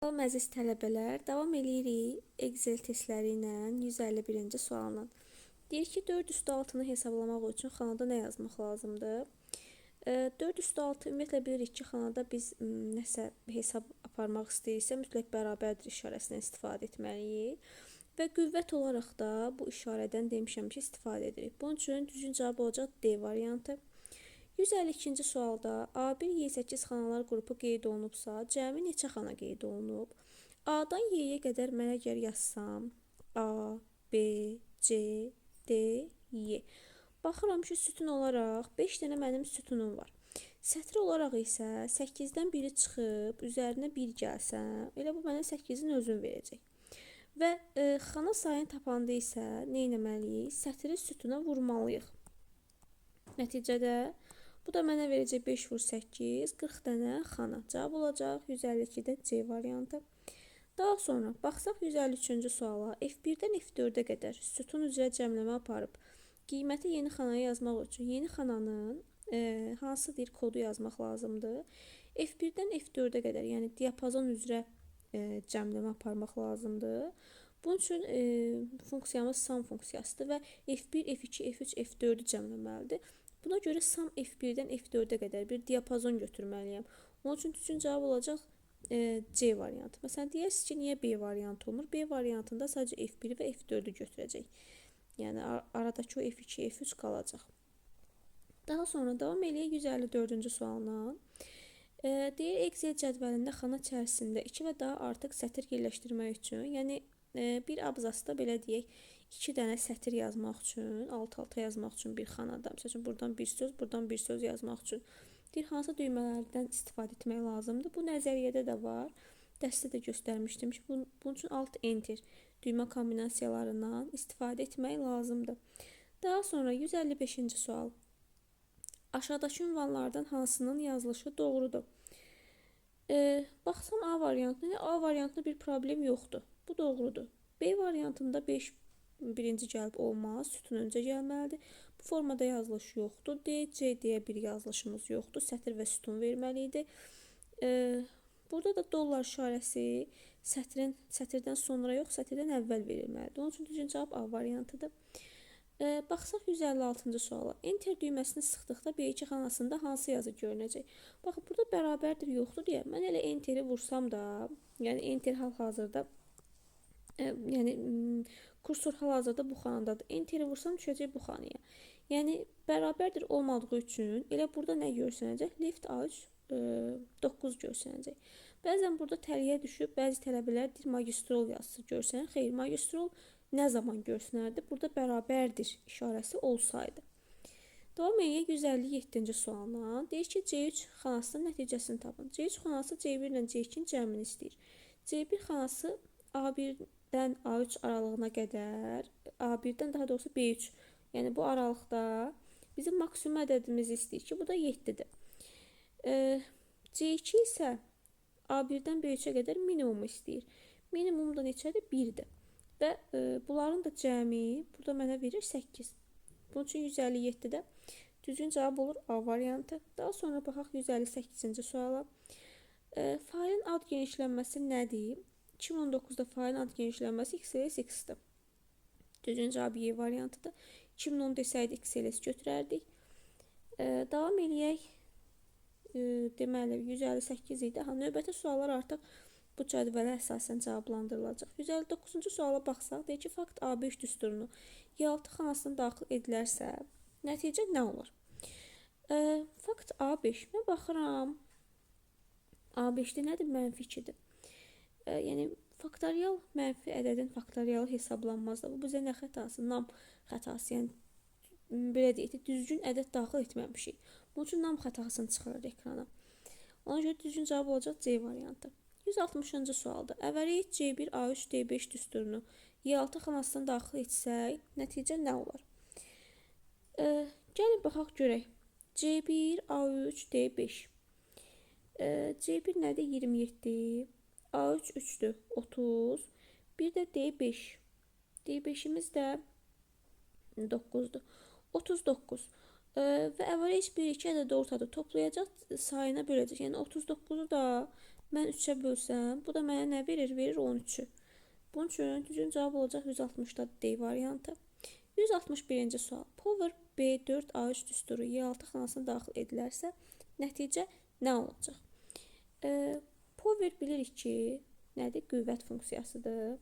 Salam əziz tələbələr, davam edirik Excel testləri ilə 151-ci sualla. Deyir ki, 4 üstü 6-nı hesablamaq üçün xanada nə yazmaq lazımdır? 4 üstü 6 ümumiyyətlə bilirik ki, xanada biz nəsə hesab aparmaq istəyirsə, mütləq bərabərdir işarəsindən istifadə etməliyik. Və qüvvət olaraq da bu işarədən demişəm ki, istifadə edirik. Bunun üçün düzgün cavab olacaq D variantı. 152-ci sualda A1 Y8 xanalar qrupu qeyd olunubsa, cəmi neçə xana qeyd olunub? A-dan Y-yə qədər mən əgər yazsam, A, B, C, D, Y. Baxıram ki, sütun olaraq 5 dənə mənim sütunum var. Sətr olaraq isə 8-dən biri çıxıb, üzərinə 1 gəlsəm, elə bu mənə 8-in özünü verəcək. Və xana sayını tapanda isə nə etməliyik? Sətri sütuna vurmalıyıq. Nəticədə bu da mənə verəcək 5 vur 8, 40 dənə xana. Cavab olacaq 152-də C variantı. Daha sonra baxsaq 153-cü suala. F1-dən F4-ə qədər sütun üzrə cəmləmə aparıb qiyməti yeni xanaya yazmaq üçün yeni xananın hansı bir kodu yazmaq lazımdır. F1-dən F4-ə qədər, yəni diapazon üzrə cəmləmə aparmaq lazımdır. Bunun üçün funksiyamız sum funksiyasıdır və F1, F2, F3, F4-ü cəmləməlidir. Buna görə sum F1-dən F4-ə qədər bir diapazon götürməliyəm. Onun üçün düzgün cavab olacaq C variantı. Məsələn, deyirsiniz ki, niyə B variantı olmur? B variantında sadəcə F1 və F4-ü götürəcək. Yəni, aradakı o F2, F3 qalacaq. Daha sonra davam eləyək 154-cü sualla. Deyir, Excel cədvəlində xana içərisində 2 və daha artıq sətir yerləşdirmək üçün, yəni bir abzasda belə deyək, 2 dənə sətir yazmaq üçün, alt-alta yazmaq üçün bir xanada, məsəl üçün buradan bir söz yazmaq üçün deyir, hansı düymələrdən istifadə etmək lazımdır. Bu nəzəriyyədə də var. Dərsdə də göstərmişdim ki, bunun üçün alt enter düymə kombinasiyalarından istifadə etmək lazımdır. Daha sonra 155-ci sual. Aşağıdakı ünvanlardan hansının yazılışı doğrudur? Baxsam A variantında, A variantında bir problem yoxdur. Bu doğrudur. B variantında 5 birinci gəlib olmaz, sütun öncə gəlməlidir. Bu formada yazılış yoxdur. D, C deyə bir yazılışımız yoxdur. Sətir və sütun verməliydi. Burada da dollar işarəsi sətirdən sonra yox, sətirdən əvvəl verilməlidir. Onun üçün düzgün cavab A variantıdır. Baxsaq 156-cı suala. Enter düyməsini sıxdıqda B2 xanasında hansı yazı görünəcək? Baxın, burada bərabərdir yoxdur deyə mən elə enteri vursam da, yəni enter hal-hazırda yəni kursor hal-hazırda bu xanadadır. Enteri vursam düşəcək bu xanaya. Yəni bərabərdir olmadığı üçün elə burada nə görsənəcək? Left A3 9 görsənəcək. Bəzən burada təliyə düşüb, bəzi tələbələr deyir magistrol yazısı görsənir. Xeyr, magistrol nə zaman görsənərdi? Burada bərabərdir işarəsi olsaydı. Davam edək 157-ci sualla. Deyir ki, C3 xanasının nəticəsini tapın. C3 xanası C1 ilə C2-nin cəmini istəyir. C1 xanası A1-dən A3 aralığına qədər, A1-dən daha doğrusu B3, yəni bu aralıqda bizim maksimum ədədimizi istəyir ki, bu da 7-dir. C2 isə A1-dən B3-ə qədər minimumu istəyir. Minimum da neçədir? 1-dir. Və bunların da cəmi burada mənə verir 8. Bunun üçün 157-də düzgün cavab olur A variantı. Daha sonra baxaq 158-ci suala. Failin ad genişlənməsi nədir? 2019-da failin ad genişlənməsi XLS X-dir. Düzgün cavab Y variantıdır. 2010 desəydi XLS götürərdik. Davam eləyək. Deməli 158 idi. Növbəti suallar artıq bu cədvələ əsasən cavablandırılacaq. 159-cu suala baxsaq, deyir ki, fakt A5 düsturunu Y6 xanasına daxil edilərsə, nəticə nə olur? Fakt A5, mən baxıram, A5-də nədir? Mənfi 2-dir. Yəni, faktorial mənfi ədədin faktorialı hesablanmaz da. Bu bizə nə xətası? Nam xətası, yəni, belə deyək, düzgün ədəd daxil etməmişik. Bunun üçün nam xətasını çıxarır ekrana. Ona görə düzgün cavab olacaq C variantı. 160-cı sualda. Əvvəliyyət C1, A3, D5 düsturunu Y6 xanasından daxil etsək, nəticə nə olar? Gəlin baxaq görək. C1, A3, D5. C1 nədir? 27. A3 3-dür. 30. Bir də D5. D5-imiz də 9-dur. 39. Və əvvəliyyət 1, 2 ədəd ortadır. Toplayacaq sayına böləcək. Yəni 39-u da Mən 3-ə bölsəm, bu da mənə nə verir? Verir 13-ü. Bunun üçün düzgün cavab olacaq 160-da D variantı. 161-ci sual. Power B4A3 düsturu Y6 xanasına daxil edilərsə, nəticə nə olacaq? Power bilirik ki, nədir? Qüvvət funksiyasıdır.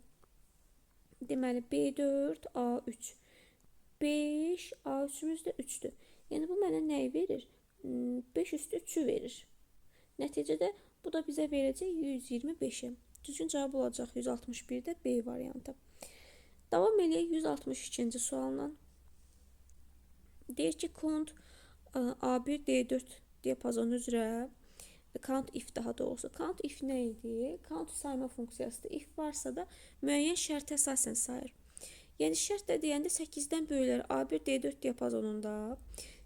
Deməli, B4A3. 5, A3'ümüz də 3'dür. Yəni, bu mənə nəyi verir? 5 üstü 3'ü verir. Nəticədə bu da bizə verəcək 125'i. Düzgün cavab olacaq 161-də B variantı. Davam eləyək 162-ci sualla. Deyir ki, count A1, D4 diapazonu üzrə count if daha doğrusu. Count if nə idi? Count sayma funksiyasıdır. If varsa da müəyyən şərtə əsasən sayır. Yəni şərt də deyəndə 8-dən böyüklər A1, D4 diapazonunda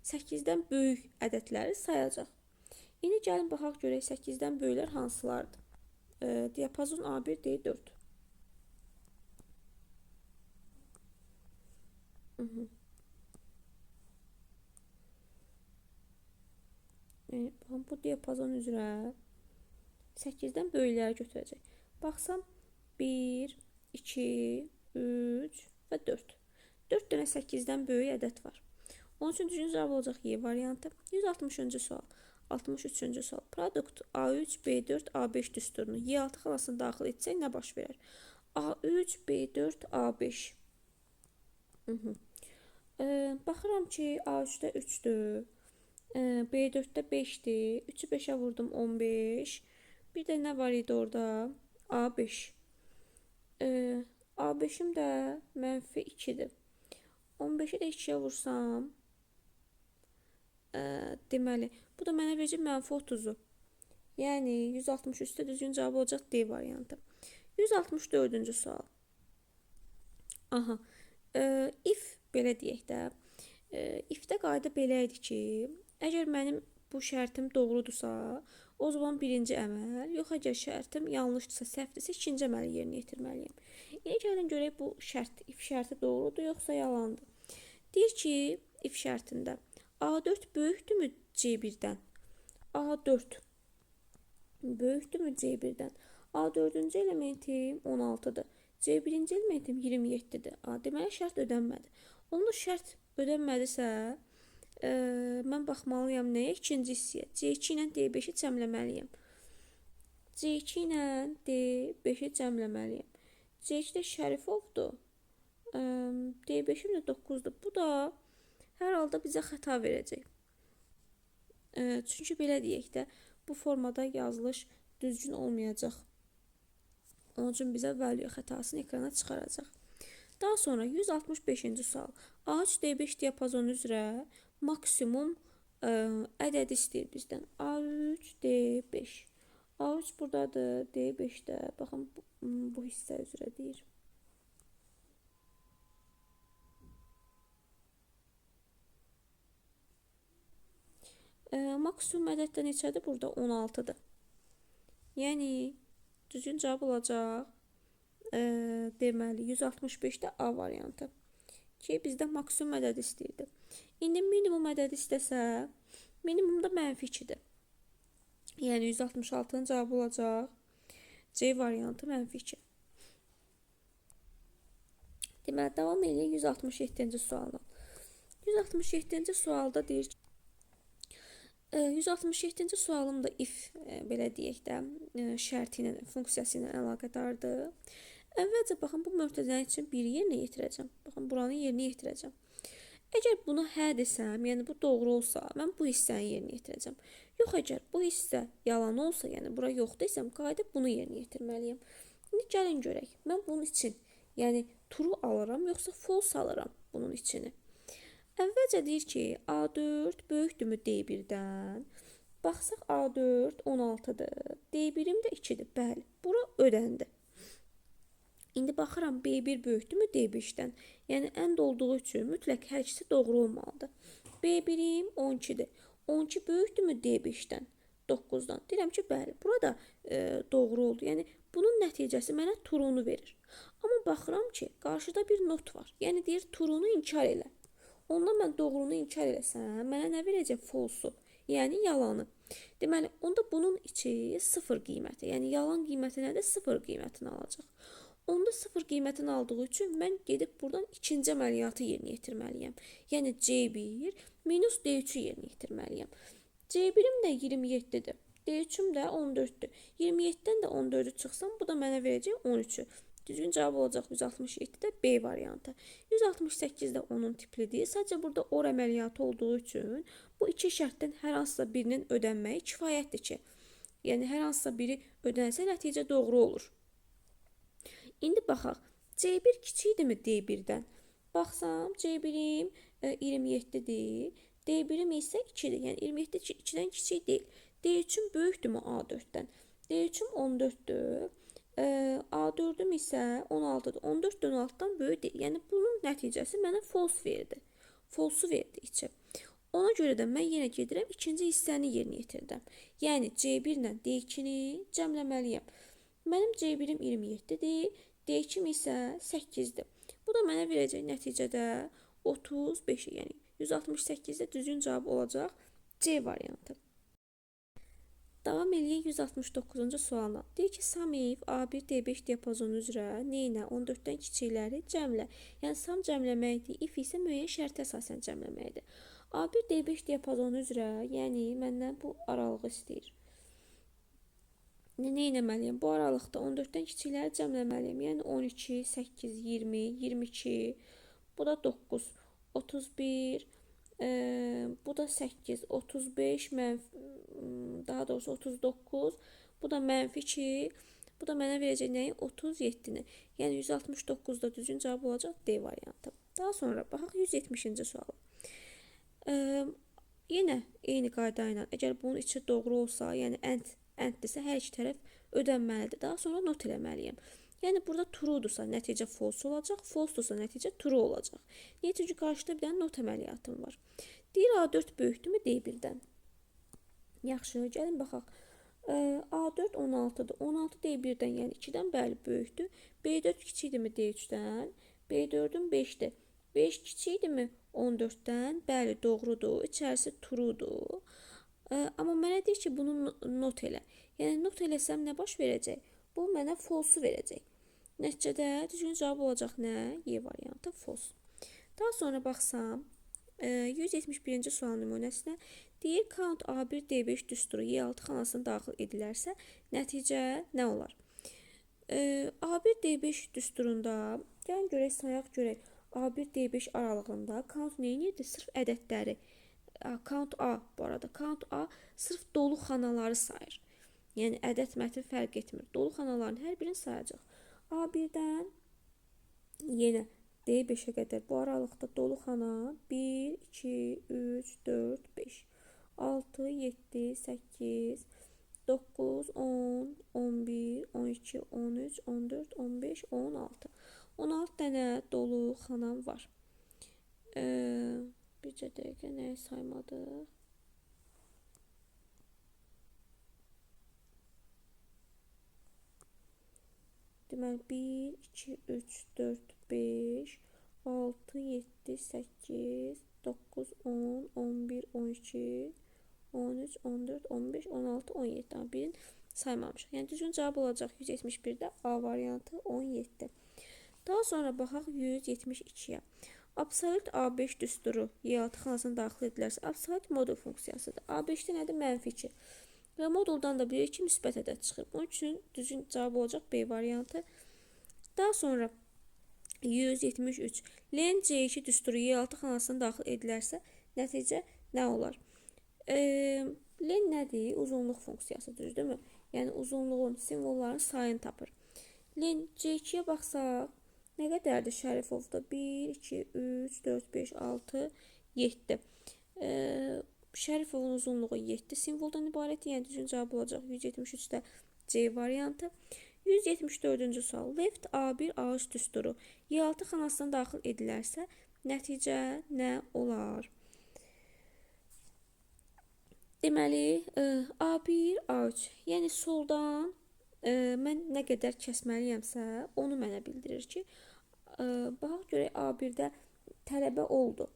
8-dən böyük ədədləri sayacaq. İndi gəlin baxaq görək 8-dən böyüklər hansılardır? Diapazon A1, D4. Bu diapazon üzrə 8-dən böyükləri götürəcək. Baxsam 1, 2, 3 və 4. 4 dənə 8-dən böyük ədəd var. Onun üçün düzgün cavab olacaq Y variantı. 160-cı sual. 63-cü sual. Produkt A3, B4, A5 düsturunu Y6 xanasına daxil etsək nə baş verər? A3, B4, A5. Baxıram ki, A3-də 3-dür. B4'də 5'dir. 3'ü 5'e vurdum 15. Bir de ne var idi orada? A5. A5'im də mənfi 2'dir. 15'i də 2'ye vursam, deməli, bu da mənə verəcək mənfi 30'u. Yəni 163'də düzgün cavab olacaq D variantı. 164-cü sual. Aha. If belə deyək də, ifdə qayda belə idi ki, əgər mənim bu şərtim doğrudursa, o zaman birinci əməl, yox əgər şərtim yanlışdırsa, səhvdirsə, ikinci əməli yerinə yetirməliyim. İndi gəlin görək bu şərt, if şərti doğrudur, yoxsa yalandır. Deyir ki, if şərtində A4 böyükdürmü C1-dən? A4 böyükdürmü C1-dən? A4-cü elementim 16-dır. C1-ci elementim 27-dir. Deməli, şərt ödənmədi. Onun şərt ödənmədisə, mən baxmalıyam nəyə? İkinci hissəyə. C2 ilə D5-i cəmləməliyim. C2 ilə D5-i cəmləməliyim. C2 də Şərifovdur. D5-im də 9-dur. Bu da hər halda bizə xəta verəcək. Çünki belə deyək də, bu formada yazılış düzgün olmayacaq. Onun üçün bizə value xətasını ekrana çıxaracaq. Daha sonra 165-ci sual. A3, D5 diapazonu üzrə maksimum ədədi istəyir bizdən. A3, D5. A3 buradadır, D5-də. Baxın, bu hissə üzrə deyir. Maksimum ədəd də neçədir? Burada 16-dır. Yəni, düzgün cavab olacaq. Deməli, 165-də A variantı. Ki, bizdə maksimum ədəd istəyirdi. İndi minimum ədəd istəsə, minimum da mənfi 2-dir. Yəni, 166-nın cavabı olacaq. C variantı mənfi 2. Deməli, davam edək 167-ci sualda. 167-ci sualda deyir ki, 167-ci sualım da if belə deyək də şərti ilə, funksiyası ilə əlaqədardır. Əvvəlcə baxın, bu mötəzənin üçün 1-i yerinə yetirəcəm. Baxın, buranı yerinə yetirəcəm. Əgər buna hə desəm, yəni bu doğru olsa, mən bu hissəni yerinə yetirəcəm. Yox, əgər bu hissə yalan olsa, yəni bura yox desəm, qayıdıb bunu yerinə yetirməliyim. İndi gəlin görək. Mən bunun üçün, yəni true alıram, yoxsa false alıram bunun içini. Əvvəlcə deyir ki, A4 böyükdürmü D1-dən? Baxsaq A4 16-dır. D1-im də 2-dir. Bəli, bura ödəndi. İndi baxıram B1 böyükdürmü D5-dən? Yəni end olduğu üçün mütləq hər ikisi doğru olmalıdır. B1-im 12-dir. 12 böyükdürmü D5-dən? 9-dan. Deyirəm ki, bəli, burada doğru oldu. Yəni bunun nəticəsi mənə true'nu verir. Amma baxıram ki, qarşıda bir not var. Yəni deyir true'nu inkar elə. Ondan mən doğrunu inkar eləsəm, mənə nə verəcək? False-u. Yəni yalanı. Deməli, onda bunun içi 0 qiyməti. Yəni yalan qiyməti nədir? 0 qiymətini alacaq. Onda 0 qiymətini aldığı üçün mən gedib buradan ikinci əməliyyatı yerinə yetirməliyəm. Yəni C1 minus D3-ü yerinə yetirməliyəm. C1-im də 27-dir. D3-üm də 14-dür. 27-dən də 14-ü çıxsam, bu da mənə verəcək 13-ü. Düzgün cavab olacaq 167-də B variantı. 168 də onun tiplidir. Sadəcə burada OR əməliyyatı olduğu üçün bu iki şərtdən hər hansısa birinin ödənməyi kifayətdir ki, yəni hər hansısa biri ödənsə nəticə doğru olur. İndi baxaq. C1 kiçikdirmi D1-dən? Baxsam, C1-im 27-dir. D1-im isə 2-dir. Yəni 27 2-dən kiçik deyil. D3-üm böyükdürmü A4-dən? D3-üm 14-dür. A4-üm isə 16-dır. 14 16-dan böyük deyil. Yəni bunun nəticəsi mənə false verdi. False-u verdi içi. Ona görə də mən yenə gedirəm ikinci hissəni yerinə yetirdim. Yəni C1 ilə D2-ni cəmləməliyəm. Mənim C1-im 27-dir. D2-im isə 8-dir. Bu da mənə verəcək nəticədə 35, yəni 168-də düzgün cavab olacaq C variantı. Davam eləyək 169-cu sualına. Deyir ki, sum if A1 D5 diapazonu üzrə neynə 14-dən kiçikləri cəmlə. Yəni sum cəmləməkdir, if isə müəyyən şərtə əsasən cəmləməkdir. A1 D5 diapazonu üzrə, yəni məndən bu aralığı istəyir. Nə etməliyəm? Bu aralıqda 14-dən kiçikləri cəmləməliyəm. Yəni 12, 8, 20, 22, bu da 9, 31, bu da 8, 35, daha doğrusu 39, bu da -2, bu da mənə verəcək nəyi? 37-ni. Yəni 169-da düzgün cavab olacaq D variantı. Daha sonra baxaq 170-ci suala. Yenə eyni qayda ilə, əgər bunun içi doğru olsa, yəni enddirsə hər iki tərəf ödənməlidir. Daha sonra not eləməliyəm. Yəni burada true-dursa nəticə false olacaq, false-dursa nəticə true olacaq. Niyə? Çünki qarşıda bir dənə not əməliyyatım var. Deyir A4 böyükdürmü D1-dən? Yaxşı, gəlin baxaq. A4 16-dır. 16 D1-dən, yəni 2-dən bəli böyükdür. B4 kiçikdirmi D3-dən? B4-ün 5-dir. 5 kiçikdirmi 14-dən? Bəli, doğrudur. İçərisi true-dur. Amma mənə deyir ki, bunu not elə. Yəni not eləsəm nə baş verəcək? Bu mənə false-u verəcək. Nəticədə düzgün cavab olacaq nə? Y variantı false. Daha sonra baxsam 171-ci sual nümunəsinə deyir count A1 D5 düsturu Y6 xanasına daxil edilərsə nəticə nə olar? A1 D5 düsturunda gəlin görək, sayaq görək. A1 D5 aralığında count nə edir? Sırf ədədləri. Count A bu arada. Count A sırf dolu xanaları sayır. Yəni ədəd mətin fərq etmir. Dolu xanaların hər birini sayacaq. A1-dən yenə D5-ə qədər bu aralıqda dolu xana 1, 2, 3, 4, 5, 6, 7, 8, 9, 10, 11, 12, 13, 14, 15, 16. 16 dənə dolu xanam var. Bircə dəqiqə nəyi saymadıq? Deməli 1, 2, 3, 4, 5, 6, 7, 8, 9, 10, 11, 12, 13, 14, 15, 16, 17. Amma birini saymamışıq. Yəni düzgün cavab olacaq 171-də A variantı 17. Daha sonra baxaq 172-yə. Absolut A5 düsturu Y6 xanasına daxil edilərsə, absolut modul funksiyasıdır. A5-də nədir? -2. Və moduldan da bilir ki, müsbət ədəd çıxır. Bunun üçün düzgün cavab olacaq B variantı. Daha sonra 173. Len C2 düsturu Y6 xanasına daxil edilərsə, nəticə nə olar? Len nədir? Uzunluq funksiyası, düzdürmü? Yəni uzunluğun, simvolların sayını tapır. Len C2-yə baxsaq, nə qədərdir Şərifovda? 1, 2, 3, 4, 5, 6, 7. Şərifovun uzunluğu 7 simvoldan ibarətdir. Yəni düzgün cavab olacaq 173-də C variantı. 174-cü sual. Left A1 A3 düsturu Y6 xanasına daxil edilərsə, nəticə nə olar? Deməli, A1, A3. Yəni soldan mən nə qədər kəsməliyəmsə, onu mənə bildirir ki, baxaq görək A1-də tələbə oldu.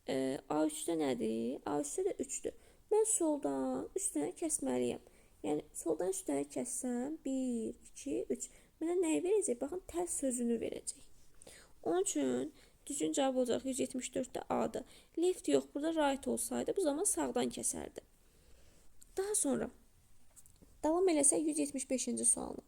A3-də nədir? A3-də də 3-dür. Mən soldan üstünə kəsməliyəm. Yəni soldan üstünə kəssəm 1, 2, 3. Mənə nəyi verəcək? Baxın, tərs sözünü verəcək. Onun üçün düzgün cavab olacaq 174-də A-dır. Left yox, burada right olsaydı bu zaman sağdan kəsərdi. Daha sonra davam eləsək 175-ci sualın.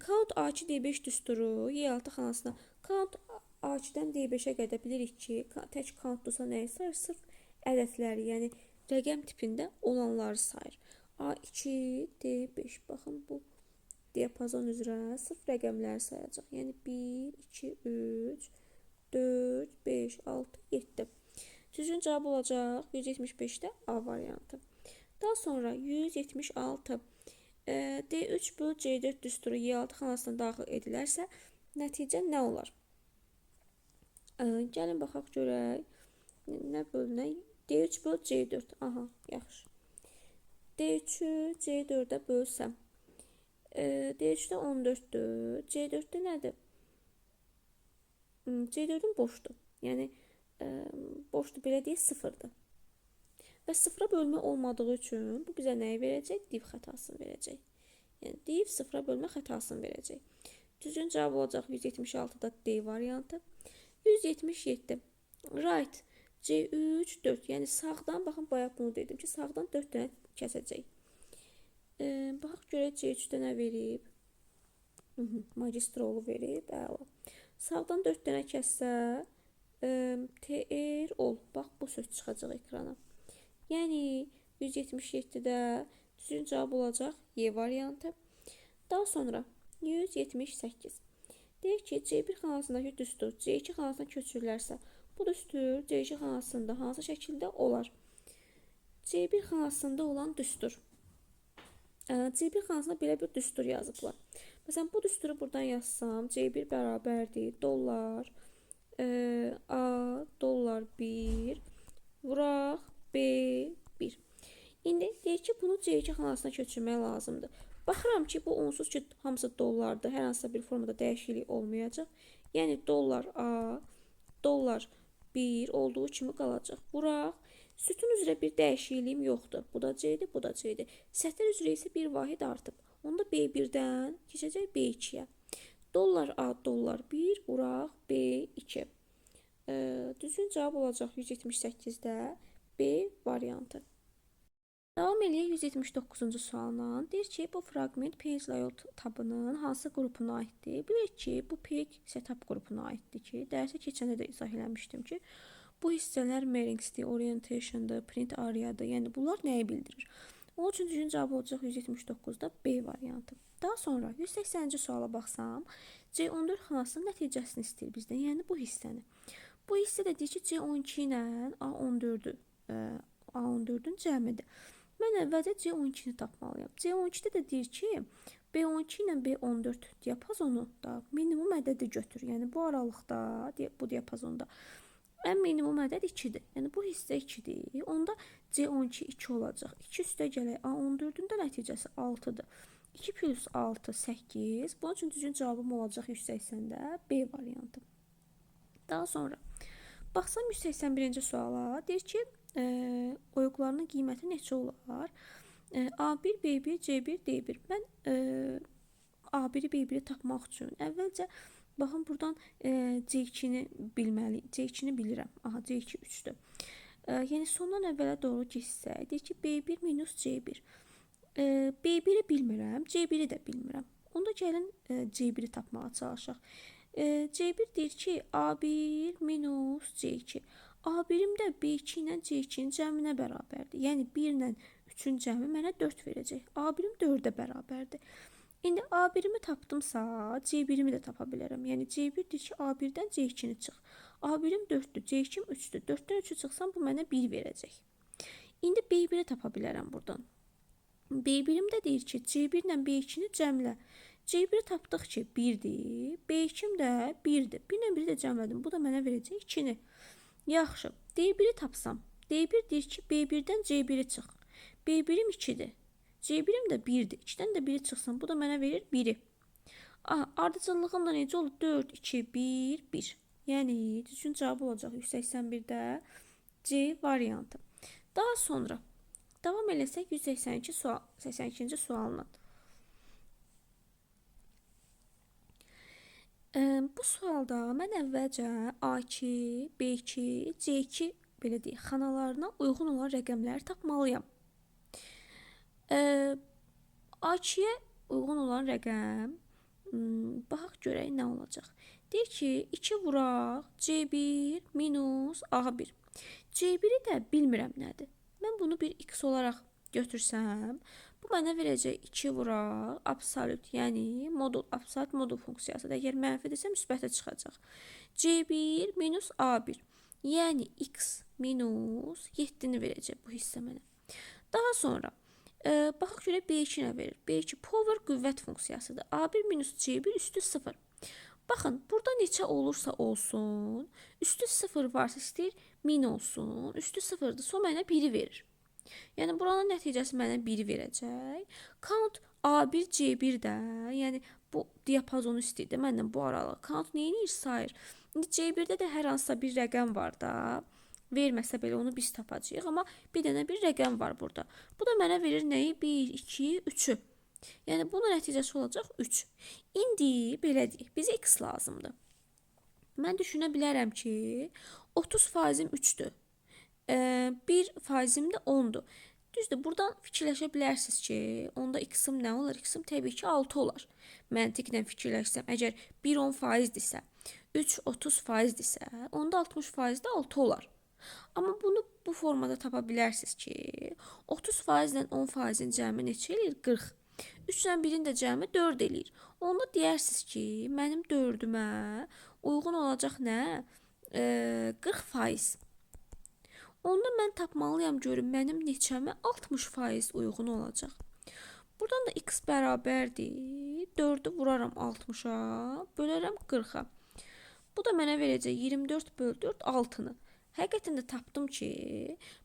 Count A2 D5 düsturu Y6 xanasına count A2-dən D5-ə qədər bilirik ki, tək countdursa nəyi sayır? Sırf ədədləri, yəni rəqəm tipində olanları sayır. A2 D5, baxın bu diapazon üzrə sırf rəqəmləri sayacaq. Yəni 1, 2, 3, 4, 5, 6, 7. Düzgün cavab olacaq 175-də A variantı. Daha sonra 176 D3 böl C4 düsturu Y6 xanasına daxil edilərsə nəticə nə olar? Gəlin baxaq görək. Nə bölünə? D3 böl C4. Aha, yaxşı. D3'ü C4'ə bölsəm. D3'də 14'dür. C4'də nədir? C4'ün boşdur. Yəni boşdur, belə deyək, 0'dır. Və 0'a bölmə olmadığı üçün bu bizə nəyi verəcək? Div xətasını verəcək. Yəni div 0'a bölmə xətasını verəcək. Düzgün cavab olacaq 176-da D variantı. 177. Right. C3, 4. Yəni sağdan, baxın, bayaq bunu dedim ki, sağdan 4 dənə kəsəcək. Baxaq görək C3-də nə verib? Magistrolu verib. Əla. Sağdan 4 dənə kəssə TR ol. Bax, bu söz çıxacaq ekrana. Yəni 177-də düzgün cavab olacaq Y variantı. Daha sonra 178. Deyək ki, C1 xanasındakı düstur C2 xanasına köçürülərsə, bu düstur C2 xanasında hansı şəkildə olar? C1 xanasında olan düstur. C1 xanasında belə bir düstur yazıblar. Məsələn, bu düsturu buradan yazsam, C1 bərabərdir dollar A dollar 1 vuraq B1. İndi deyək ki, bunu C2 xanasına köçürmək lazımdır. Baxıram ki, bu onsuz ki, hamısı dollardır. Hər hansısa bir formada dəyişiklik olmayacaq. Yəni dollar A dollar 1 olduğu kimi qalacaq. Vuraq. Sütun üzrə bir dəyişikliyim yoxdur. Bu da C-dir, bu da C-dir. Sətir üzrə isə bir vahid artıb. Onda B1-dən keçəcək B2-yə. Dollar A dollar 1 vuraq B2. Düzgün cavab olacaq 178-də B variantı. Davam eləyək 179-cu sualla. Deyir ki, bu fragment page layout tabının hansı qrupuna aiddir? Bilirik ki, bu page setup qrupuna aiddir ki, dərsə keçəndə də izah eləmişdim ki, bu hissələr Marings'dir, orientation'dır, print area'dır. Yəni bunlar nəyi bildirir? Onun üçün düzgün cavab olacaq 179-da B variantı. Daha sonra 180-ci suala baxsam, C14 xanasının nəticəsini istəyir bizdən, yəni bu hissəni. Bu hissə də deyir ki, C12 ilə A14-ün cəmidir. Mən əvvəlcə C12-ni tapmalıyam. C12-də də deyir ki, B12 ilə B14 diapazonu da minimum ədədi götür. Yəni bu aralıqda, bu diapazonda ən minimum ədəd 2-dir. Yəni bu hissə 2-dir. Onda C12 2 olacaq. 2 üstə gələk A14-ün də nəticəsi 6-dır. 2 plus 6 8. Bunun üçün düzgün cavabım olacaq 180-də B variantı. Daha sonra baxsam 181-ci suala. Deyir ki, oyuqlarının qiyməti neçə olar? A1, B1, C1, D1. Mən A1-i, B1-i tapmaq üçün əvvəlcə baxın buradan C2-ni bilməliyim. C2-ni bilirəm. Aha, C2 3-dür. Yəni sondan əvvələ doğru keçsək, deyir ki, B1 minus C1. B1-i bilmirəm, C1-i də bilmirəm. Onda gəlin C1-i tapmağa çalışaq. C1 deyir ki, A1 minus C2. A1-im də B2 ilə C2-nin cəminə bərabərdir. Yəni 1 ilə 3-ün cəmi mənə 4 verəcək. A1-im 4-ə bərabərdir. İndi A1-imi tapdımsa, C1-imi də tapa bilərəm. Yəni C1 deyir ki, A1-dən C2-ni çıx. A1-im 4-dür, C2-im 3-dür. 4-dən 3-ü çıxsam bu mənə 1 verəcək. İndi B1-i tapa bilərəm buradan. B1-im də deyir ki, C1 ilə B2-ni cəmlə. C1-i tapdıq ki, 1-dir. B2-im də 1-dir. 1 ilə 1-i də cəmlədim. Bu da mənə verəcək 2-ni. Yaxşı, D1-i tapsam. D1 deyir ki, B1-dən C1-i çıx. B1-im 2-dir. C1-im də 1-dir. 2-dən də 1-i çıxsam, bu da mənə verir 1-i. Ardıcıllığım da necə olur? 4, 2, 1, 1. Yəni, düzgün cavab olacaq 181-də C variantı. Daha sonra davam eləsək 182 sual, 82-ci sualla. Bu sualda mən əvvəlcə A2, B2, C2 belə deyək, xanalarına uyğun olan rəqəmləri tapmalıyam. A2-yə uyğun olan rəqəm, baxaq görək nə olacaq. Deyir ki, 2 vuraq C1 minus A1. C1-i də bilmirəm nədir. Mən bunu bir x olaraq götürsəm, bu mənə verəcək 2 vuraq absolut, yəni modul, absolut modul funksiyasıdır. Əgər mənfidirsə, müsbətə çıxacaq. C1 minus A1, yəni x minus 7-ni verəcək bu hissə mənə. Daha sonra, baxaq görək B2 nə verir. B2 power qüvvət funksiyasıdır. A1 minus C1 üstü 0. Baxın, burada neçə olursa olsun, üstü 0 varsa istəyir min olsun, üstü 0'dır, so mənə 1'i verir. Yəni buranın nəticəsi mənə 1'i verəcək. Count A1 C1 də, yəni bu diapazonu istəyir də məndən bu aralıq. Count neyini sayır? İndi C1-də də hər hansısa bir rəqəm var da. Verməsə belə onu biz tapacağıq, amma bir dənə bir rəqəm var burada. Bu da mənə verir nəyi? 1, 2, 3'ü. Yəni bunun nəticəsi olacaq 3. İndi belə deyək, bizə x lazımdır. Mən düşünə bilərəm ki, 30%-im 3'dür. 1%-im də 10'dur. Düzdür, buradan fikirləşə bilərsiniz ki, onda x-im nə olur? X-im təbii ki 6 olar. Məntiqlə fikirləşsəm, əgər 1 10%-dirsə, 3 30%-dirsə, onda 60% də 6 olar. Amma bunu bu formada tapa bilərsiniz ki, 30% ilə 10%-in cəmi neçə eləyir? 40. 3 ilə 1-in də cəmi 4 eləyir. Onda deyərsiniz ki, mənim 4'ümə uyğun olacaq nə? 40%. Onda mən tapmalıyam görüm mənim neçəmə 60% uyğun olacaq. Buradan da x bərabərdir. 4'ü vuraram 60'a, bölərəm 40'a. Bu da mənə verəcək 24 böl 4 6'nı. Həqiqətən də tapdım ki,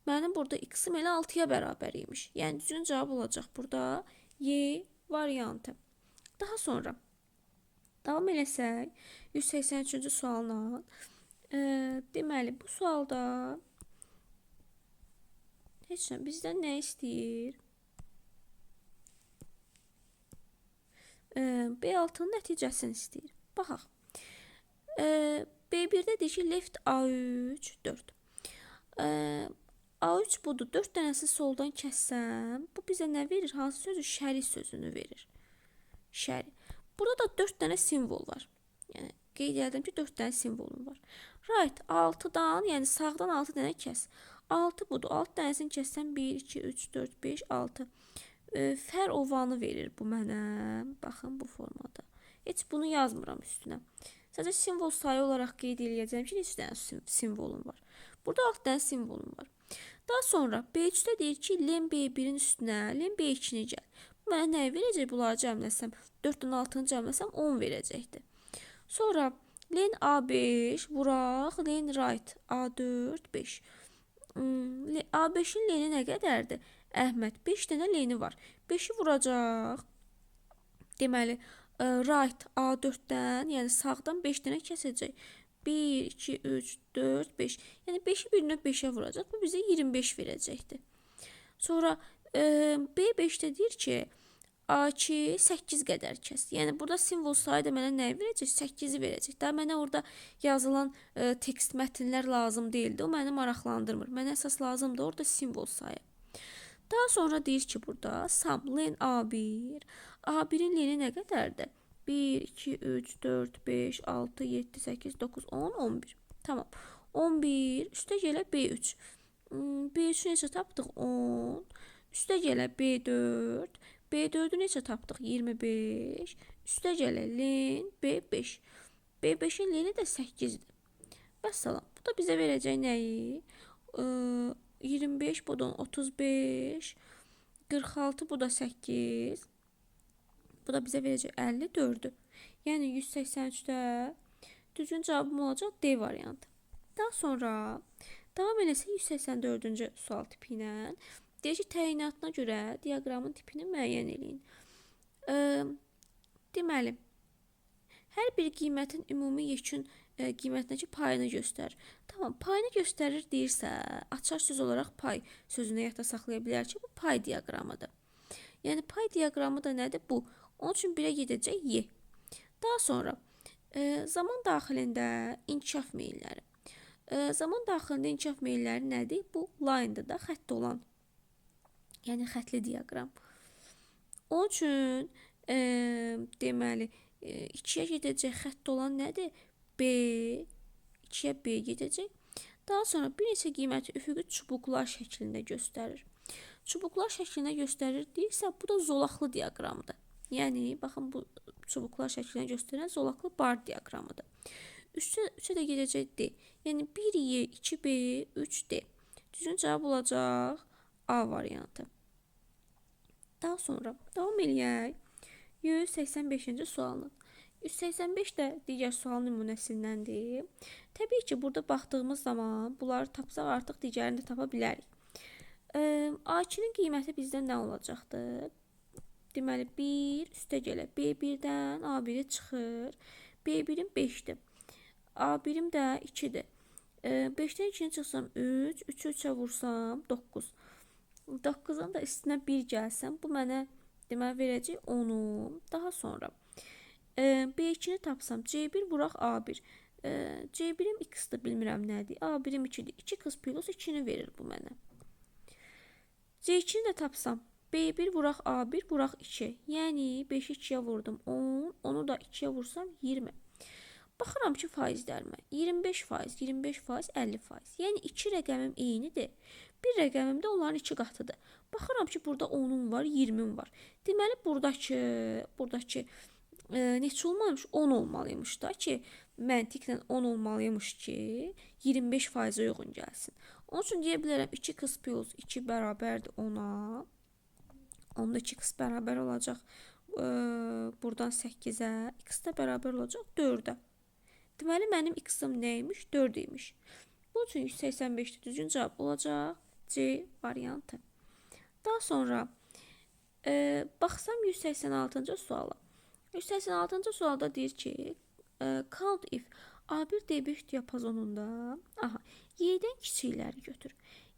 mənim burada x-im elə 6'ya bərabər imiş. Yəni düzgün cavab olacaq burada Y variantı. Daha sonra davam eləsək 183-cü sualla. Deməli bu sualda heç nə bizdən nə istəyir? B6'nın nəticəsini istəyir. Baxaq. B1'də deyir ki, left A3 4. A3 budur. 4 dənəsi soldan kəssəm, bu bizə nə verir? Hansı sözü? Şərik sözünü verir. Şərik. Burada da 4 dənə simvol var. Yəni qeyd edirəm ki, 4 dənə simvolum var. Right, 6'dan, yəni sağdan 6 dənə kəs. 6 budur. 6 dənəsini kəssəm 1, 2, 3, 4, 5, 6. Fər ovanı verir bu mənə. Baxın bu formada. Heç bunu yazmıram üstünə. Sadəcə simvol sayı olaraq qeyd edəcəm ki, neçə dənə simvolum var. Burada 6 dənə simvolum var. Daha sonra B3'də deyir ki, len B1'in üstünə, len B2'ni gəl. Bu mənə nəyi verəcək? Bunları cəmləsəm, 4'dən 6'nı cəmləsəm 10 verəcəkdir. Sonra len A5 vuraq, len right A4 5. A5'in leni nə qədərdir? Əhməd 5 dənə leni var. 5'i vuracaq. Deməli, right A4'dən, yəni sağdan 5 dənə kəsəcək. 1, 2, 3, 4, 5. Yəni 5'i birinə 5'ə vuracaq. Bu bizə 25 verəcəkdir. Sonra B5'də deyir ki, A2 8 qədər kəs. Yəni burada simvol sayı da mənə nəyi verəcək? 8'i verəcək. Daha mənə orada yazılan tekst mətnlər lazım deyildi. O məni maraqlandırmır. Mənə əsas lazımdır orada simvol sayı. Daha sonra deyir ki, burada sum len A1. A1'in leni nə qədərdir? 1, 2, 3, 4, 5, 6, 7, 8, 9, 10, 11. Tamam. 11 üstə gələ B3. B3'ü necə tapdıq? 10. Üstə gələ B4. B4'ü necə tapdıq? 25. Üstə gələ len B5. B5'in leni də 8'dir. Vəssalam. Bu da bizə verəcək nəyi? 25, bu da 35. 46, bu da 8. Bu da bizə verəcək 54'ü. Yəni 183'də düzgün cavabım olacaq D variantı. Daha sonra davam eləsək 184-cü sual tipi ilə. Deyir ki, təyinatına görə diaqramın tipini müəyyən eləyin. Deməli, hər bir qiymətin ümumi yekun qiymətindəki payını göstərir. Tamam, payını göstərir deyirsə, açar söz olaraq pay sözünü yadda saxlaya bilər ki, bu pay diaqramıdır. Yəni pay diaqramı da nədir? Bu. Onun üçün 1-ə gedəcək y. Daha sonra zaman daxilində inkişaf meylləri. Zaman daxilində inkişaf meylləri nədir? Bu line-dır da, xətt olan. Yəni xətli diaqram. Onun üçün deməli 2-yə gedəcək xətt olan nədir? B, 2-yə B gedəcək. Daha sonra bir neçə qiyməti üfüqi çubuqlar şəklində göstərir. Çubuqlar şəklində göstərir deyirsə, bu da zolaqlı diaqramıdır. Yəni, baxın, bu çubuqlar şəklində göstərən zolaqlı bar diaqramıdır. 3-ə də gedəcək D. Yəni, 1Y, 2B, 3D. Düzgün cavab olacaq A variantı. Daha sonra davam eləyək 185-ci sualın. 185 də digər sual nümunəsindəndir. Təbii ki, burada baxdığımız zaman bunları tapsaq artıq digərini də tapa bilərik. A2-nin qiyməti bizdən nə olacaqdır? Deməli, 1 üstə gələ B1-dən A1-i çıxır. B1-im 5-dir. A1-im də 2-dir. 5-dən 2-ni çıxsam 3, 3-ü 3-ə vursam 9. 9-un da üstünə 1 gəlsəm, bu mənə deməli verəcək 10-u. Daha sonra B2-ni tapsam, C1 vuraq A1. C1-im x-dır, bilmirəm nədir. A1-im 2-dir. 2 kız plus 2-ni verir bu mənə. C2-ni də tapsam, B1 vuraq A1 vuraq 2. Yəni 5-i 2-yə vurdum 10, onu da 2-yə vursam 20. Baxıram ki, faizlərimə 25%, 25%, 50%. Yəni 2 rəqəmim eynidir. Bir rəqəmim də onların 2 qatıdır. Baxıram ki, burada 10-um var, 20-im var. Deməli, buradakı neçə olmalıymış? 10 olmalıymış da ki, məntiqlə 10 olmalıymış ki, 25%-ə uyğun gəlsin. Onun üçün deyə bilərəm 2x plus 2 bərabərdir 10-a. Onda 2x bərabər olacaq buradan 8-ə. X də bərabər olacaq 4-ə. Deməli, mənim x-im neymiş? 4 imiş. Bunun üçün 185-də düzgün cavab olacaq C variantı. Daha sonra baxsam 186-cı suala. 186-cı sualda deyir ki, count if A1 D5 diapazonunda Y-dən kiçikləri götür.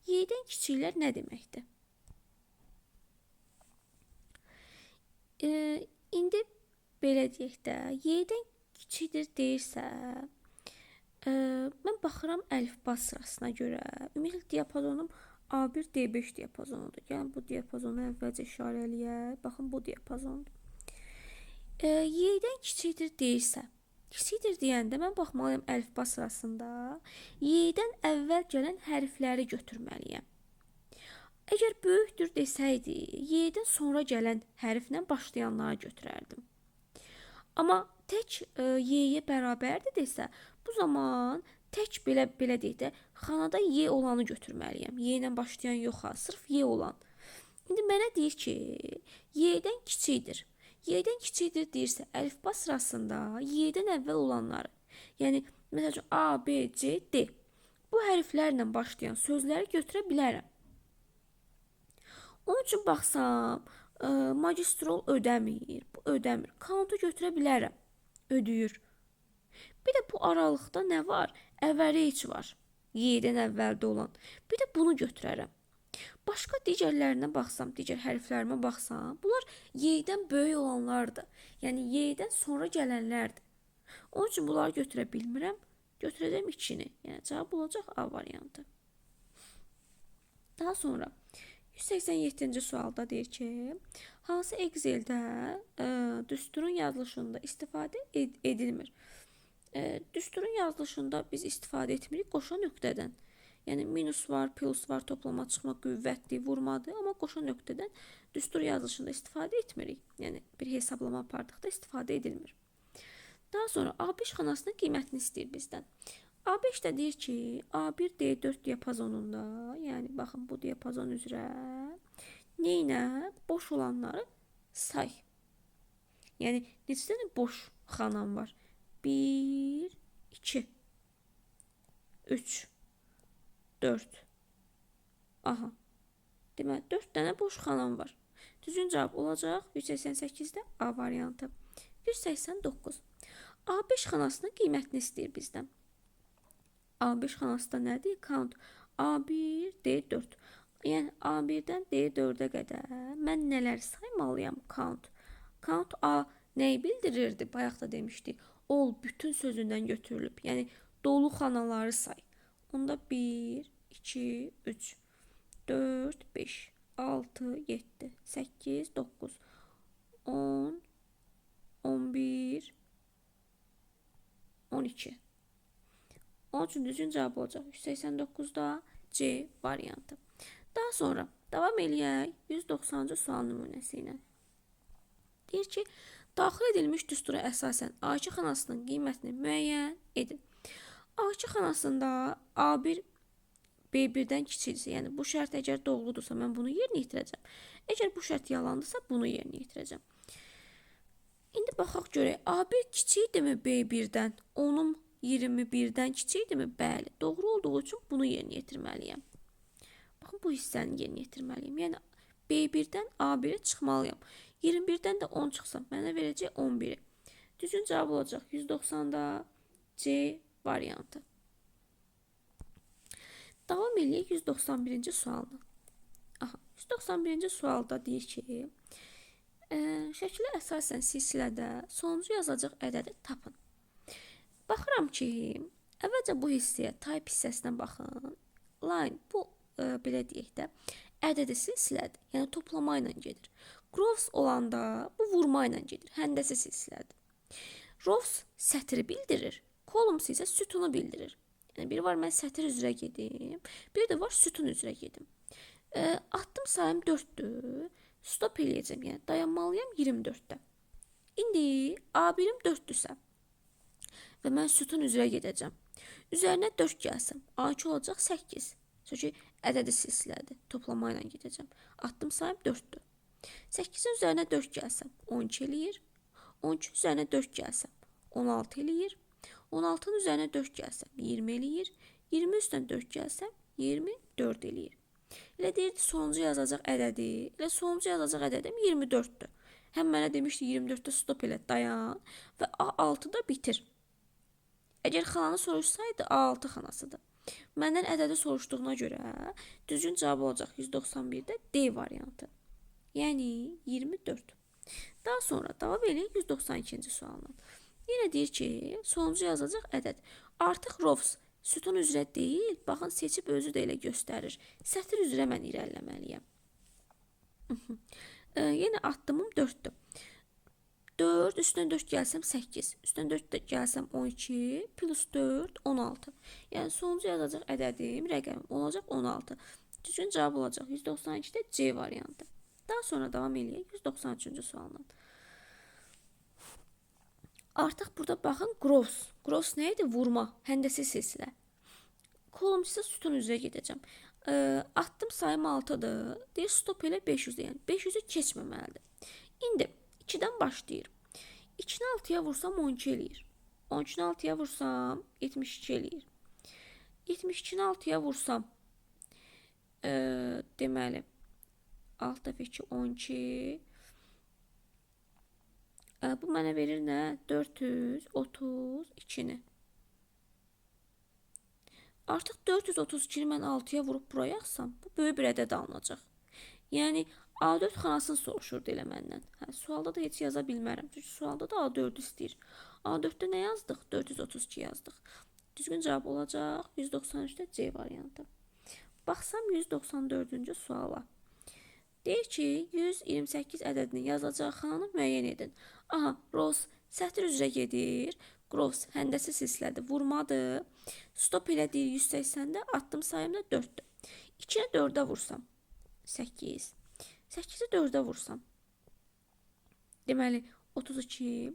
Y-dən kiçiklər nə deməkdir? İndi belə deyək də, Y-dən kiçikdir deyirsə, mən baxıram əlifba sırasına görə. Ümumiyyətlə diapazonum A1 D5 diapazonudur. Yəni bu diapazonu əvvəlcə işarə eləyək. Baxın, bu diapazondur. Y-dən kiçikdir deyirsə, kiçikdir deyəndə mən baxmalıyım əlifba sırasında Y-dən əvvəl gələn hərfləri götürməliyəm. Əgər böyükdür desəydi, Y-dən sonra gələn hərflə başlayanları götürərdim. Amma tək Y-yə bərabərdir desə, bu zaman tək belə deyək də, xanada Y olanı götürməliyəm. Y ilə başlayan yox, sırf Y olan. İndi mənə deyir ki, Y-dən kiçikdir. Y-dən kiçikdir deyirsə, əlifba sırasında Y-dən əvvəl olanları, yəni məsələn A, B, C, D bu hərflərlə başlayan sözləri götürə bilərəm. Onun üçün baxsam, magistrol ödəmir, bu ödəmir. Count-u götürə bilərəm, ödəyir. Bir də bu aralıqda nə var? Average var, Y-dən əvvəldə olan. Bir də bunu götürərəm. Başqa digərlərinə baxsam, digər hərflərimə baxsam, bunlar Y-dən böyük olanlardır. Yəni Y-dən sonra gələnlərdir. Onun üçün bunları götürə bilmirəm. Götürəcəm 2-ni. Yəni cavab olacaq A variantı. Daha sonra 187-ci sualda deyir ki, hansı Excel-də düsturun yazılışında istifadə edilmir? Düsturun yazılışında biz istifadə etmirik qoşa nöqtədən. Yəni minus var, plus var, toplama, çıxma, qüvvətli, vurmadır. Amma qoşa nöqtədən düstur yazılışında istifadə etmirik. Yəni bir hesablama apardıqda istifadə edilmir. Daha sonra A5 xanasının qiymətini istəyir bizdən. A5 də deyir ki, A1 D4 diapazonunda, yəni baxın bu diapazon üzrə neynə? Boş olanları say. Yəni neçə dənə boş xanam var? 1, 2, 3, 4. Aha. Deməli, 4 dənə boş xanam var. Düzgün cavab olacaq 188-də A variantı. 189. A5 xanasının qiymətini istəyir bizdən. A5 xanası da nədir? Count. A1, D4. Yəni A1-dən D4-ə qədər mən nələr saymalıyam? Count. Count A nəyi bildirirdi? Bayaq da demişdik. All bütün sözündən götürülüb. Yəni dolu xanaları say. Onda 1, 2, 3, 4, 5, 6, 7, 8, 9, 10, 11, 12. Onun üçün düzgün cavab olacaq 189-da C variantı. Daha sonra davam eləyək 190-cı sual nümunəsi ilə. Deyir ki, daxil edilmiş düstura əsasən A2 xanasının qiymətini müəyyən edin. A2 xanasında A1 B1-dən kiçikdirsə, yəni bu şərt əgər doğrudursa, mən bunu yerinə yetirəcəm. Əgər bu şərt yalandırsa, bunu yerinə yetirəcəm. İndi baxaq görək, A1 kiçikdirmi B1-dən? Onun 21-dən kiçikdirmi? Bəli, doğru olduğu üçün bunu yerinə yetirməliyəm. Baxın, bu hissəni yerinə yetirməliyəm. Yəni B1-dən A1-ə çıxmalıyam. 21-dən də 10 çıxsam, mənə verəcək 11-i. Düzgün cavab olacaq 190-da C variantı. Davam eləyək 191-ci sualına. Aha, 191-ci sualda deyir ki, şəklə əsasən silsilədə sonuncu yazacaq ədədi tapın. Baxıram ki, əvvəlcə bu hissəyə type hissəsinə baxın. Line, bu belə deyək də, ədədi silsilədir, yəni toplama ilə gedir. Gross olanda bu vurma ilə gedir, həndəsi silsilədir. Rows sətri bildirir, columns isə sütunu bildirir. Yəni bir var mən sətr üzrə gedim, bir də var sütun üzrə gedim. Addım sayım 4-dür. Stop eləyəcəm, yəni dayanmalıyam 24-də. İndi A1-im 4-dürsə və mən sütun üzrə gedəcəm. Üzərinə 4 gəlsəm, A2 olacaq 8. Çünki ədədi silsilədir, toplama ilə gedəcəm. Addım sayım 4-dür. 8-in üzərinə 4 gəlsəm, 12 eləyir. 12 üzərinə 4 gəlsəm, 16 eləyir. 16-nın üzərinə 4 gəlsəm, 20 eləyir. 20 üstdən 4 gəlsəm, 24 eləyir. Elə deyirdi, sonuncu yazacaq ədədi. Elə sonuncu yazacaq ədədim 24-dür. Həm mənə demişdi 24-də stop elə, dayan və A6-da bitir. Əgər xananı soruşsaydı, A6 xanasıdır. Məndən ədədi soruşduğuna görə düzgün cavab olacaq 191-də D variantı. Yəni 24. Daha sonra davam eləyək 192-ci sualına. Yenə deyir ki, sonuncu yazacaq ədəd. Artıq rows sütun üzrə deyil, baxın seçib özü də elə göstərir. Sətr üzrə mən irəliləməliyəm. Yenə addımım 4-dür. 4 üstdən 4 gəlsəm 8, üstdən 4 gəlsəm 12, plus 4, 16. Yəni sonuncu yazacaq ədədim, rəqəmim olacaq 16. Düzgün cavab olacaq 192-də C variantı. Daha sonra davam eləyək 193-cü sualına. Artıq burada baxın gross. Gross nə idi? Vurma, həndəsi silsilə. Columns isə sütun üzrə gedəcəm. Addım sayım 6-dır. Deyir stop elə 500-də, yəni 500-ü keçməməlidir. İndi 2-dən başlayır. 2-ni 6-ya vursam 12 eləyir. 12-ni 6-ya vursam 72 eləyir. 72-ni 6-ya vursam deməli 6 dəfə 2, 12. Bu mənə verir nə? 432-ni. Artıq 432-ni mən 6-ya vurub buraya yaxsam, bu böyük bir ədəd alınacaq. Yəni A4 xanasını soruşurdu elə məndən. Sualda da heç yaza bilmərəm. Çünki sualda da A4 istəyir. A4-də nə yazdıq? 432 yazdıq. Düzgün cavab olacaq 193-də C variantı. Baxsam 194-cü suala. Deyir ki, 128 ədədini yazacaq xananı müəyyən edin. Aha, rows sətr üzrə gedir. Gross həndəsi silsilədir, vurmadır. Stop elə deyir 180-də, addım sayım da 4-dür. 2-nə 4-ə vursam 8. 8-i 4-ə vursam. Deməli 32.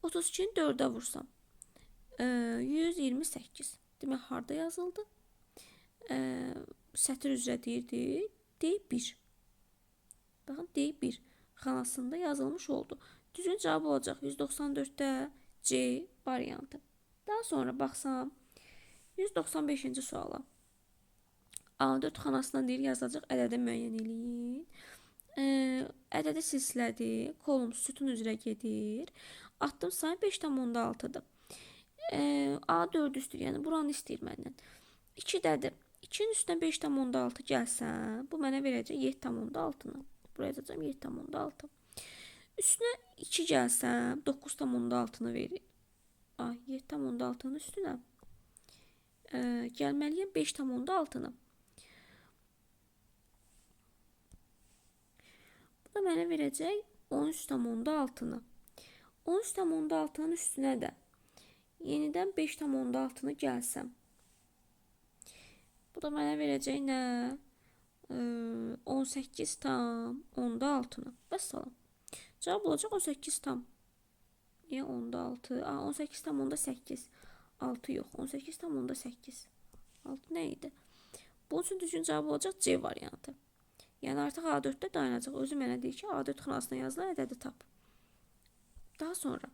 32-ni 4-ə vursam 128. Demək harda yazıldı? Sətr üzrə deyirdi. D1. Baxın D1 xanasında yazılmış oldu. Düzgün cavab olacaq 194-də C variantı. Daha sonra baxsam 195-ci suala. A4 xanasından deyir yazacaq ədədi müəyyən eləyin. Ədədi silsilədir. Columns sütun üzrə gedir. Atdım sayı 5,6-dır. A4 üstür, yəni buranı istəyir məndən. 2-dədir. 2-nin üstünə 5,6 gəlsən, bu mənə verəcək 7,6-nı. Buraya yazacağım 7,6. Üstünə 2 gəlsəm, 9,6-nı verir. 7,6-nın üstünə gəlməliyəm 5,6-nı. Bu da mənə verəcək 13,6-nı. 13,6-nın üstünə də yenidən 5,6-nı gəlsəm. Bu da mənə verəcək nə? 18,6-nı. Vəssalam. Cavab olacaq 18 tam. Niyə 10-6? 18,8. 6 yox. 18,8. 6 nə idi? Bunun üçün düzgün cavab olacaq C variantı. Yəni artıq A4-də dayanacaq. Özü mənə deyir ki, A4 xanasına yazılan ədədi tap. Daha sonra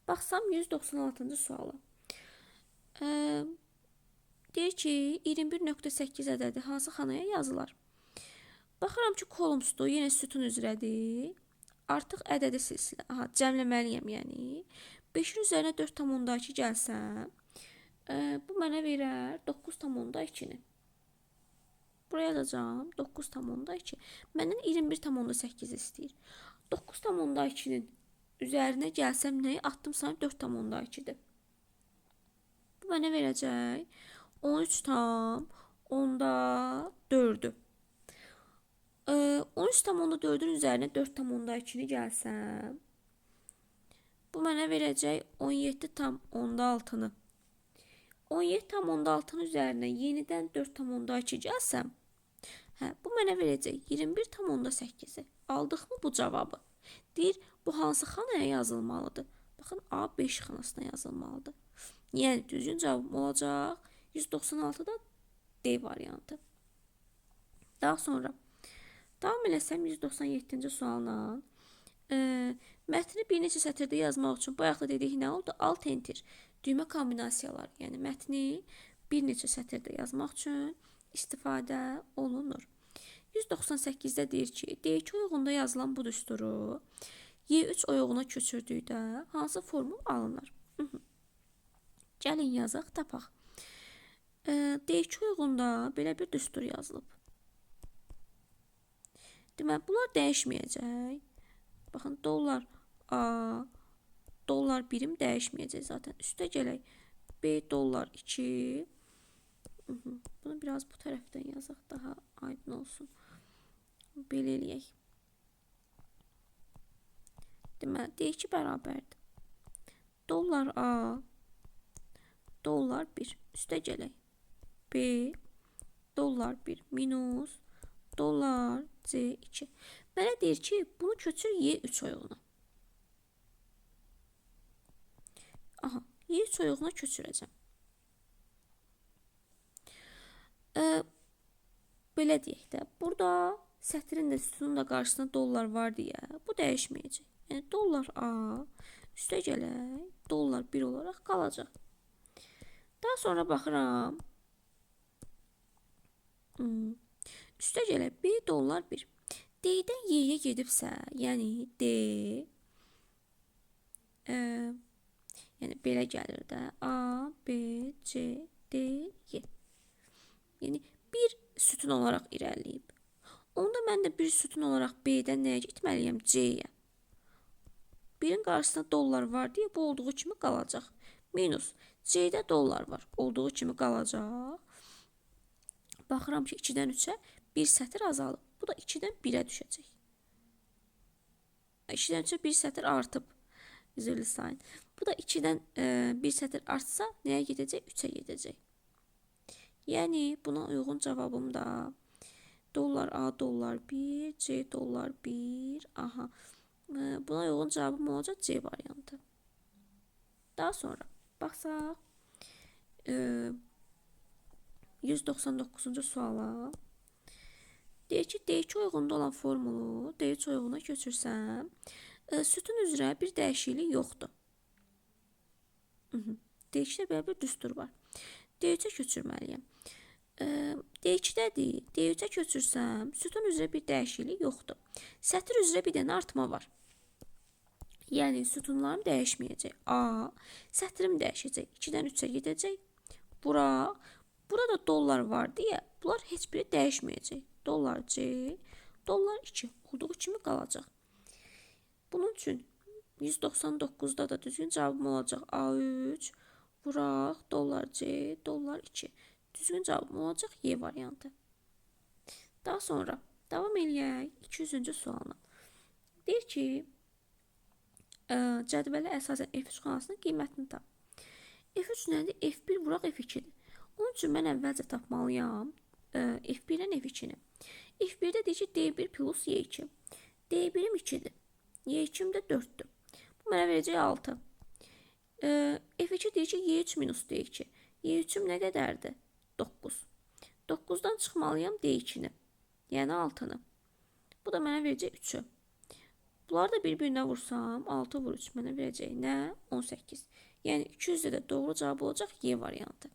baxsam 196-cı suala. Deyir ki, 21,8 ədədi hansı xanaya yazılar? Baxıram ki, kolumsdur, yenə sütun üzrədir. Artıq ədədi silsilə. Cəmləməliyəm, yəni. 5-in üzərinə 4,2 gəlsəm, bu mənə verər 9,2-ni. Buraya yazacağım 9,2. Məndən 21,8 istəyir. 9,2-nin üzərinə gəlsəm nəyi? Atdım sayım 4,2-dir. Bu mənə verəcək 13,4'ü. 13,4'ün üzərinə 4,2'ni gəlsəm, bu mənə verəcək 17,6'nı. 17,6'nın üzərinə yenidən 4,2 gəlsəm, bu mənə verəcək 21,8'i. Aldıqmı bu cavabı? Deyir, bu hansı xanaya yazılmalıdır? Baxın, A5 xanasına yazılmalıdır. Yəni, düzgün cavabım olacaq 196'da D variantı. Daha sonra davam eləsəm 197-ci sualla. Mətni bir neçə sətirdə yazmaq üçün bayaqda dedik nə oldu? Alt enter, düymə kombinasiyaları. Yəni, mətni bir neçə sətirdə yazmaq üçün istifadə olunur. 198'də deyir ki, D2 oyuğunda yazılan bu düsturu Y3 oyuğuna köçürdükdə hansı formul alınır? Gəlin yazaq, tapaq. D2 oyuğunda belə bir düstur yazılıb. Deməli, bunlar dəyişməyəcək. Baxın, dollar A, dollar birim dəyişməyəcək zaten. Üstə gələk. B dollar 2. Bunu biraz bu tərəfdən yazaq, daha aydın olsun. Belə eləyək. Deməli, D2 bərabərdir. Dollar A, dollar 1. Üstə gələk. B, dollar 1 minus dollar C2. Mənə deyir ki, bunu köçür Y3 oyuğuna. Y3 oyuğuna köçürəcəm. Belə deyək də, burada sətrin də sütunun da qarşısında dollar var deyə, bu dəyişməyəcək. Yəni, dollar A, üstə gələk, dollar 1 olaraq qalacaq. Daha sonra baxıram. Üstə gələk, B dollar 1. D-dən Y-yə gedibsə, yəni D, yəni belə gəlir də, A, B, C, D, Y. Yəni, bir sütun olaraq irəliyib. Onda mən də bir sütun olaraq B-dən nəyə getməliyəm? C-yə. Birin qarşısında dollar var deyə bu olduğu kimi qalacaq. Minus C-də dollar var. Olduğu kimi qalacaq. Baxıram ki, 2-dən 3-ə bir sətir azalıb. Bu da 2-dən 1-ə düşəcək. 2-dən 3-ə bir sətir artıb. Üzrlü sayın. Bu da 2-dən bir sətir artsa nəyə gedəcək? 3-ə gedəcək. Yəni, buna uyğun cavabım da dollar A, dollar 1, C, dollar 1. Buna uyğun cavabım olacaq C variantı. Daha sonra baxsaq 199-cu suala. Deyir ki, D2 oyuğunda olan formulu D3 oyuğuna köçürsəm, sütun üzrə bir dəyişiklik yoxdur. D2-də belə bir düstur var. D3-ə köçürməliyəm. D2-dədir. D3-ə köçürsəm, sütun üzrə bir dəyişiklik yoxdur. Sətir üzrə bir dənə artma var. Yəni sütunlarım dəyişməyəcək. A. Sətrim dəyişəcək. 2-dən 3-ə gedəcək. Burada dollar var deyə bunlar heç biri dəyişməyəcək. Dollar C, dollar 2 olduğu kimi qalacaq. Bunun üçün 199'da da düzgün cavabım olacaq A3. Vuraq, dollar C, dollar 2. Düzgün cavabım olacaq Y variantı. Daha sonra davam eləyək 200-cü sualına. Deyir ki, cədvələ əsasən F3 xanasının qiymətini tap. F3 nədir? F1 vuraq F2'dir. Onun üçün mən əvvəlcə tapmalıyam F1-dən F2-ni. F1-də deyir ki, D1 plus Y2. D1'im 2'dir. Y2'm də 4'dür. Bu mənə verəcək 6. F2 deyir ki, Y3 minus D2. Y3'üm nə qədərdir? 9. 9'dan çıxmalıyam D2-ni. Yəni 6-nı. Bu da mənə verəcək 3'ü. Bunları da bir-birinə vursam 6 vur 3 mənə verəcək nə? 18. Yəni 200'də də doğru cavab olacaq Y variantı.